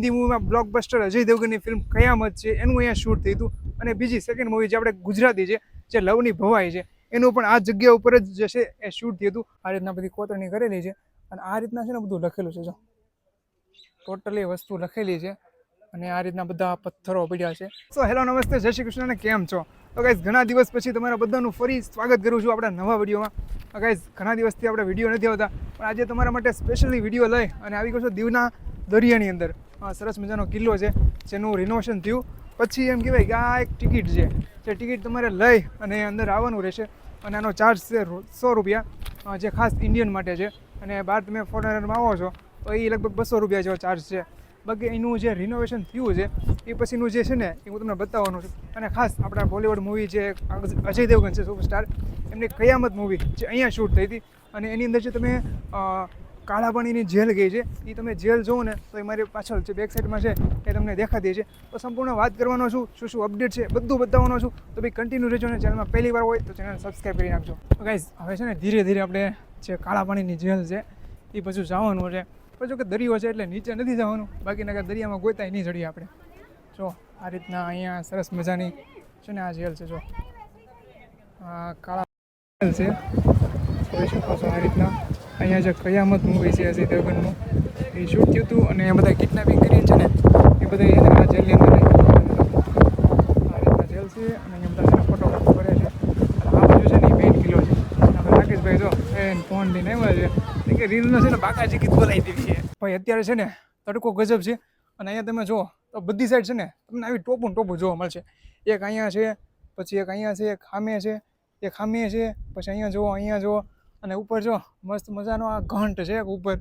હિન્દી મૂવીમાં બ્લોકબસ્ટર અજય દેવગનની ફિલ્મ કયામત છે એનું અહીંયા શૂટ થયું હતું. અને બીજી સેકન્ડ મૂવી જે આપણે ગુજરાતી છે જે લવની ભવાઈ છે એનું પણ આ જગ્યા ઉપર જ જે છે એ શૂટ થયું હતું. આ રીતના બધી કોતરણી કરેલી છે અને આ રીતના છે ને બધું લખેલું છે. જો ટોટલી વસ્તુ લખેલી છે અને આ રીતના બધા પથ્થરો પડ્યા છે. સો હેલો નમસ્તે, જય શ્રી કૃષ્ણ અને કેમ છો? તો ગાઈઝ ઘણા દિવસ પછી તમારા બધાનું ફરી સ્વાગત કરું છું આપણા નવા વિડીયોમાં. ગાઈઝ ઘણા દિવસથી આપણે વિડીયો નથી આવતા પણ આજે તમારા માટે સ્પેશિયલી વિડીયો લઈ અને આવી ગયો છું દીવના દરિયાની અંદર. સરસ મજાનો કિલ્લો છે જેનું રિનોવેશન થયું પછી એમ કહેવાય કે આ એક ટિકિટ છે જે ટિકિટ તમારે લઈ અને અંદર આવવાનું રહેશે અને આનો ચાર્જ છે 100 રૂપિયા જે ખાસ ઇન્ડિયન માટે છે. અને બહાર તમે ફોરેનરમાં આવો છો તો એ લગભગ 200 રૂપિયા જેવો ચાર્જ છે. બાકી એનું જે રિનોવેશન થયું છે એ પછીનું જે છે ને એ હું તમને બતાવવાનું છું. અને ખાસ આપણા બોલિવૂડ મૂવી જે અજય દેવગન છે સુપરસ્ટાર, એમની કયામત મૂવી જે અહીંયા શૂટ થઈ હતી અને એની અંદર જે તમે કાળા પાણીની જેલ ગઈ છે એ તમે જેલ જુઓ ને તો એ મારી પાછળ જે બેક સાઈડમાં છે એ તમને દેખાતી છે. તો સંપૂર્ણ વાત કરવાનો છું, શું શું અપડેટ છે બધું બતાવવાનો છું. તો ભાઈ કન્ટિન્યુ રહેજો ને ચેનલમાં પહેલી વાર હોય તો ચેનલ સબસ્ક્રાઈબ કરી નાખજો. તો ગાઈઝ હવે છે ને ધીરે ધીરે આપણે જે કાળા પાણીની જેલ છે એ પછી જવાનું છે. જો કે દરિયો છે એટલે નીચે નથી જવાનું, બાકી નકર દરિયામાં ગોતાય નહીં ચડીએ આપણે. જો આ રીતના અહીંયા સરસ મજાની છે ને આ જેલ છે. જો આ કાળા જેલ છે, જોઈ શકો છો. આ રીતના અહીંયા જે કયામત મૂવી છે અજય દેવગનનું એ શૂટ થયું હતું અને એ બધા કિડનેપિંગ કરીને છે ને એ બધા આ જેલની અંદર આ રીતના જેલ છે અને અહીંયા બધા છે ફોટોગ્રાફી કરે છે. અને આ બાજુ છે ને એ મેઇન કિલ્લો છે. આપણે રાકેશભાઈ જો ફોન લઈને આવ્યા છે કે રીલનો છે ને બાકાજી ગીત બોલાવી દીધી છે ભાઈ. અત્યારે છે ને તડકો ગજબ છે અને અહીંયા તમે જુઓ તો બધી સાઈડ છે ને તમને આવી ટોપું જોવા મળશે. એક અહીંયા છે, પછી એક અહીંયા છે, એક ખામે છે, એક ખામે છે, પછી અહીંયા જુઓ અને ઉપર જો મસ્ત મજાનો આ ઘંટ છે ઉપર,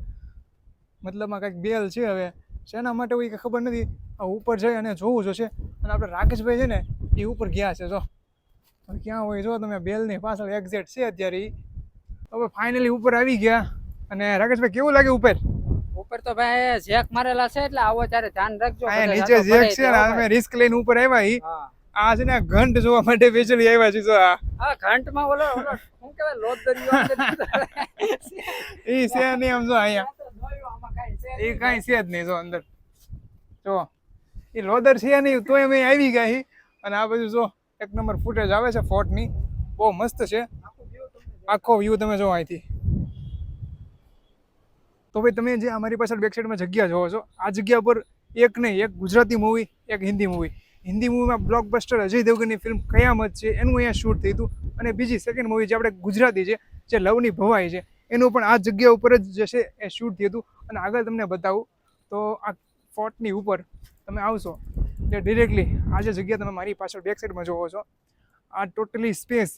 મતલબમાં કંઈક બેલ છે. હવે શેના માટે હોય કે ખબર નથી. આ ઉપર જઈ અને જોવું જોશે. અને આપણે રાકેશભાઈ છે ને એ ઉપર ગયા છે. જો ક્યાં હોય જો તમે બેલની પાછળ એક્ઝેક્ટ છે અત્યારે એ. હવે ફાઇનલી ઉપર આવી ગયા. અને રાકેશભાઈ કેવું લાગે ઉપર? ઉપર તો ભાઈ જેક મારેલા છે એટલે આવો ત્યારે ધ્યાન રાખજો. આ નીચે જેક છે ને અમે રિસ્ક લઈને ઉપર આવ્યા ઈ. આ છે ને ઘંટ જોવા માટે સ્પેશિયલી આવ્યા છે. જો આ ઘંટમાં ઓલો શું કહેવાય લોદરિયો ઈ છે નહીં આમ જો અહીંયા એ કાંઈ છે જ નહીં. જો અંદર જો એ લોદર છે નહીં તોય અમે આવી ગયા હી. અને આ બધું જો એક નંબર ફૂટેજ આવે છે ફોર્ટની, બહુ મસ્ત છે. આખો વ્યૂ તમે જો અહીંથી. તો ભાઈ તમે જે અમારી પાછળ બેક સાઈડમાં જગ્યા જોવો છો આ જગ્યા પર એક નહીં, એક ગુજરાતી મૂવી, એક હિન્દી મૂવી. હિન્દી મૂવીમાં બ્લોકબસ્ટર અજય દેવગનની ફિલ્મ કયામત છે એનું અહીંયા શૂટ થયું હતું. અને બીજી સેકન્ડ મૂવી જે આપણે ગુજરાતી છે જે લવની ભવાઈ છે એનું પણ આ જગ્યા ઉપર જ જે છે એ શૂટ થયું હતું. અને આગળ તમને બતાવું તો આ ફોર્ટની ઉપર તમે આવશો એટલે ડિરેક્ટલી આ જે જગ્યા તમે મારી પાછળ બેક સાઈડમાં જોવો છો આ ટોટલી સ્પેસ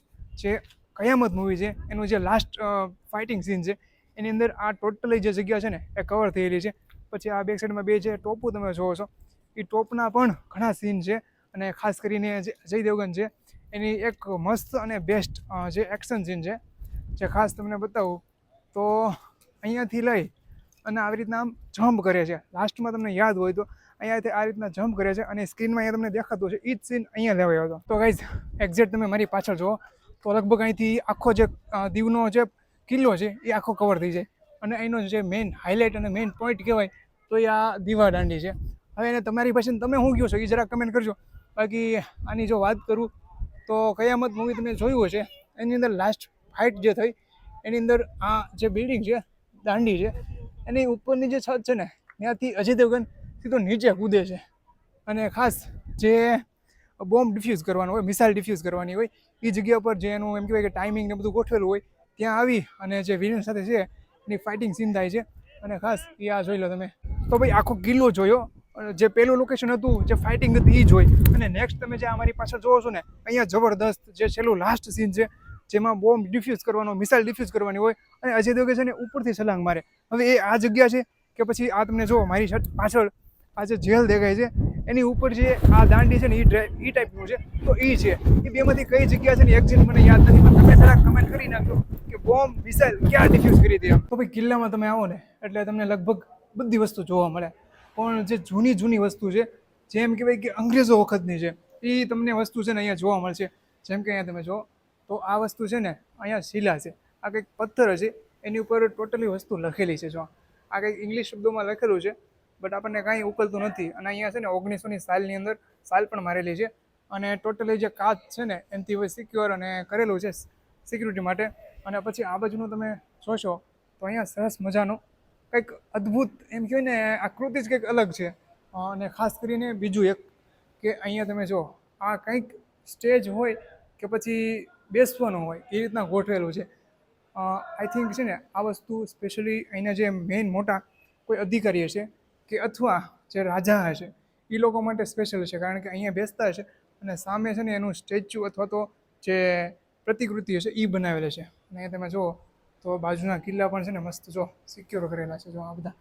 જે કયામત મૂવી છે એનું જે લાસ્ટ ફાઇટિંગ સીન છે એની અંદર આ ટોટલી જે જગ્યા છે ને એ કવર થયેલી છે. પછી આ બેક સાઈડમાં બે જે ટોપો તમે જોવો છો એ ટોપના પણ ઘણા સીન છે. અને ખાસ કરીને જે અજય દેવગન છે એની એક મસ્ત અને બેસ્ટ જે એક્શન સીન છે જે ખાસ તમને બતાવું તો અહીંયાથી લઈ અને આવી રીતના આમ જમ્પ કરે છે. લાસ્ટમાં તમને યાદ હોય તો અહીંયાથી આ રીતના જમ્પ કરે છે અને સ્ક્રીનમાં અહીંયા તમને દેખાતું છે એ જ સીન અહીંયા લેવાયો હતો. તો ગાઈઝ એક્ઝેક્ટ તમે મારી પાછળ જુઓ તો લગભગ અહીંથી આખો જે દીવનો જે કિલ્લો છે એ આખો કવર થઈ જાય. અને એનો જે મેઇન હાઇલાઇટ અને મેઇન પોઈન્ટ કહેવાય તો એ આ દીવા દાંડી છે. હવે એને તમારી પાસે તમે શું કહો છો એ જરા કમેન્ટ કરજો. બાકી આની જો વાત કરું તો કયામત મૂવી તમે જોયું હશે એની અંદર લાસ્ટ ફાઇટ જે થઈ એની અંદર આ જે બિલ્ડિંગ છે દાંડી છે એની ઉપરની જે છત છે ને ત્યાંથી અજય દેવગન સીધો નીચે કૂદે છે. અને ખાસ જે બોમ્બ ડિફ્યુઝ કરવાનો હોય, મિસાઇલ ડિફ્યુઝ કરવાની હોય એ જગ્યા પર જે એનું એમ કહેવાય કે ટાઈમિંગ ને બધું ગોઠવેલું હોય ત્યાં આવી અને જે વિલન સાથે છે એની ફાઇટિંગ સીન થાય છે. અને ખાસ એ આ જોઈ લો તમે. તો ભાઈ આખો કિલ્લો જોયો, જે પહેલું લોકેશન હતું જે ફાઇટિંગ હતી એ જોઈ. અને નેક્સ્ટ તમે જે અમારી પાસે જોવો છો ને અહીંયા જબરદસ્ત જે છેલ્લું લાસ્ટ સીન છે જેમાં બોમ્બ ડિફ્યુઝ કરવાનો, મિસાઇલ ડિફ્યુઝ કરવાની હોય અને અજય દેવગન છે ને ઉપરથી છલાંગ મારે. હવે એ આ જગ્યા છે કે પછી આ તમને જો મારી પાછળ આ જે જેલ દેખાય છે એની ઉપર જે આ દાંડી છે ને એ ટાઈપનું છે. તો એ છે એ બેમાંથી કઈ જગ્યા છે ને એક્ઝેક્ટ મને યાદ નથી પણ તમે જરા કમેન્ટ કરી નાખજો કે બોમ્બ મિસાઇલ ક્યાં ડિફ્યુઝ કરી દે. તો ભાઈ કિલ્લામાં તમે આવો ને એટલે તમને લગભગ બધી વસ્તુ જોવા મળે. પણ જે જૂની વસ્તુ છે જેમ કહેવાય કે અંગ્રેજો વખતની છે એ તમને વસ્તુ છે ને અહીંયા જોવા મળશે. જેમ કે અહીંયા તમે જો તો આ વસ્તુ છે ને અહીંયા શિલા છે, આ કંઈક પથ્થર છે એની ઉપર ટોટલી વસ્તુ લખેલી છે. જો આ કંઈક ઇંગ્લિશ શબ્દોમાં લખેલું છે બટ આપણને કાંઈ ઉકલતું નથી. અને અહીંયા છે ને 1900ની સાલની અંદર સાલ પણ મારેલી છે. અને ટોટલી જે કાચ છે ને એનાથી સિક્યોર અને કરેલું છે સિક્યુરિટી માટે. અને પછી આ બાજુનું તમે જોશો તો અહીંયા સરસ મજાનું કંઈક અદ્ભુત એમ કહેવાય ને આકૃતિ જ કંઈક અલગ છે. અને ખાસ કરીને બીજું એક કે અહીંયા તમે જો આ કંઈક સ્ટેજ હોય કે પછી બેસવાનું હોય એ રીતના ગોઠવેલું છે. આઈ થિંક છે ને આ વસ્તુ સ્પેશિયલી અહીંના જે મેઇન મોટા કોઈ અધિકારી હશે કે અથવા જે રાજા હશે એ લોકો માટે સ્પેશિયલ છે, કારણ કે અહીંયા બેસતા હશે અને સામે છે ને એનું સ્ટેચ્યુ અથવા તો જે પ્રતિકૃતિ હશે એ બનાવેલી છે. અને અહીંયા તમે જુઓ તો બાજુના કિલ્લા પણ છે ને મસ્ત જો સિક્યોર કરેલા છે. જો આ બધા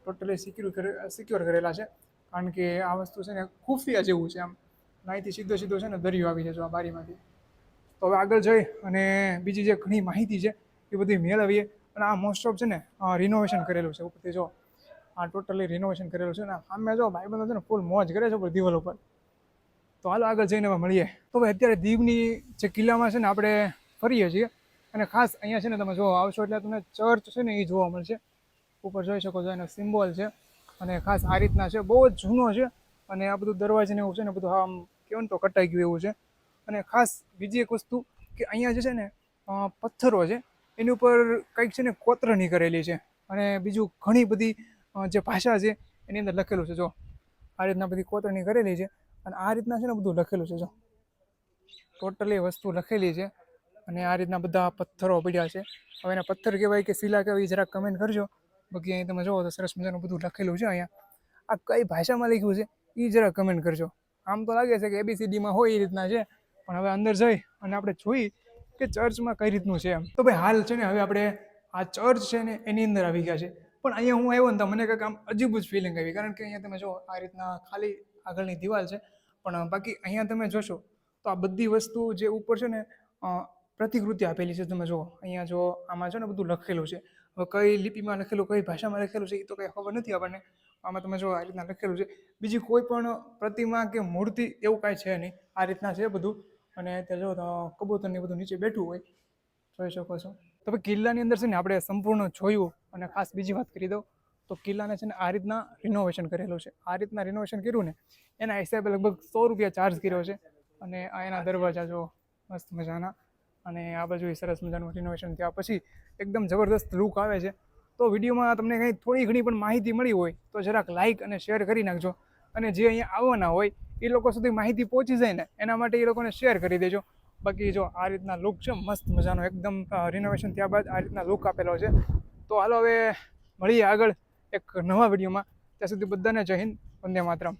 ટોટલી સિક્યોર કરેલા છે, કારણ કે આ વસ્તુ છે ને ખુફિયા જેવું છે. આમ અહીંથી સીધો સીધો છે ને દરિયો આવી જાય જો આ બારીમાંથી. તો હવે આગળ જઈ અને બીજી જે ઘણી માહિતી છે એ બધી મેળવીએ. અને આ મોસ્ટ ઓફ છે ને રિનોવેશન કરેલું છે ઉપરથી જો આ ટોટલી રિનોવેશન કરેલું છે ને સામે જો ભાઈબંધો છે ને ફૂલ મોજ કરે છે ઉપર દિવાલ ઉપર. તો હાલો આગળ જઈને હવે મળીએ. તો ભાઈ અત્યારે દીવની જે કિલ્લામાં છે ને આપણે ફરીએ છીએ અને ખાસ અહીંયા છે ને તમે જો આવશો એટલે તમને ચર્ચ છે ને એ જોવા મળશે. ઉપર જોઈ શકો છો એનો સિમ્બોલ છે અને ખાસ આ રીતના છે, બહુ જ જૂનો છે. અને આ બધું દરવાજાને એવું છે ને બધું આમ કેવું તો કટાઈ ગયું એવું છે. અને ખાસ બીજી એક વસ્તુ કે અહીંયા જે છે ને પથ્થરો છે એની ઉપર કંઈક છે ને કોતરણી કરેલી છે. અને બીજું ઘણી બધી જે ભાષા છે એની અંદર લખેલું છે. જો આ રીતના બધી કોતરણી કરેલી છે અને આ રીતના છે ને બધું લખેલું છે. જો ટોટલી વસ્તુ લખેલી છે અને આ રીતના બધા પથ્થરો પડ્યા છે. હવે એના પથ્થર કહેવાય કે શિલા કહેવાય જરાક કમેન્ટ કરજો. બાકી અહીં તમે જુઓ તો સરસ મજાનું બધું લખેલું છે. અહીંયા આ કઈ ભાષામાં લખ્યું છે એ જરા કમેન્ટ કરજો. આમ તો લાગે છે કે ABCDમાં હોય એ રીતના છે, પણ હવે અંદર જઈ અને આપણે જોઈ કે ચર્ચમાં કઈ રીતનું છે એમ. તો ભાઈ હાલ છે ને હવે આપણે આ ચર્ચ છે ને એની અંદર આવી ગયા છે. પણ અહીંયા હું આવ્યો ને તો મને કંઈક આમ અજીબ જ ફિલિંગ આવી, કારણ કે અહીંયા તમે જો આ રીતના ખાલી આગળની દિવાલ છે, પણ બાકી અહીંયા તમે જોશો તો આ બધી વસ્તુ જે ઉપર છે ને પ્રતિકૃતિ આપેલી છે. તમે જુઓ અહીંયા જો આમાં છે ને બધું લખેલું છે. હવે કઈ લિપિમાં લખેલું કઈ ભાષામાં લખેલું છે એ તો કંઈ ખબર નથી આપણને. આમાં તમે જો આ રીતના લખેલું છે. બીજી કોઈ પણ પ્રતિમા કે મૂર્તિ એવું કાંઈ છે નહીં, આ રીતના છે બધું. અને ત્યાં જો તો કબૂતરને બધું નીચે બેઠું હોય જોઈ શકો છો. તો ભાઈ કિલ્લાની અંદર છે ને આપણે સંપૂર્ણ જોયું. અને ખાસ બીજી વાત કરી દઉં તો કિલ્લાને છે ને આ રીતના રિનોવેશન કરેલું છે. આ રીતના રિનોવેશન કર્યું ને એના હિસાબે લગભગ 100 રૂપિયા ચાર્જ કર્યો છે. અને આ એના દરવાજા જો મસ્ત મજાના, અને આ બાજુ સરસ મજાનું રિનોવેશન થયા પછી એકદમ જબરદસ્ત લુક આવે છે. તો વિડીયોમાં તમને કંઈ થોડી ઘણી પણ માહિતી મળી હોય તો જરાક લાઇક અને શેર કરી નાખજો. અને જે અહીંયા આવવાના હોય એ લોકો સુધી માહિતી પહોંચી જાય ને એના માટે એ લોકોને શેર કરી દેજો. બાકી જો આ રીતના લુક છે મસ્ત મજાનો, એકદમ રિનોવેશન થયા બાદ આ રીતના લુક આપેલો છે. તો હાલો હવે મળીએ આગળ એક નવા વિડીયોમાં. ત્યાં સુધી બધાને જય હિન્દ, વંદે માતરમ.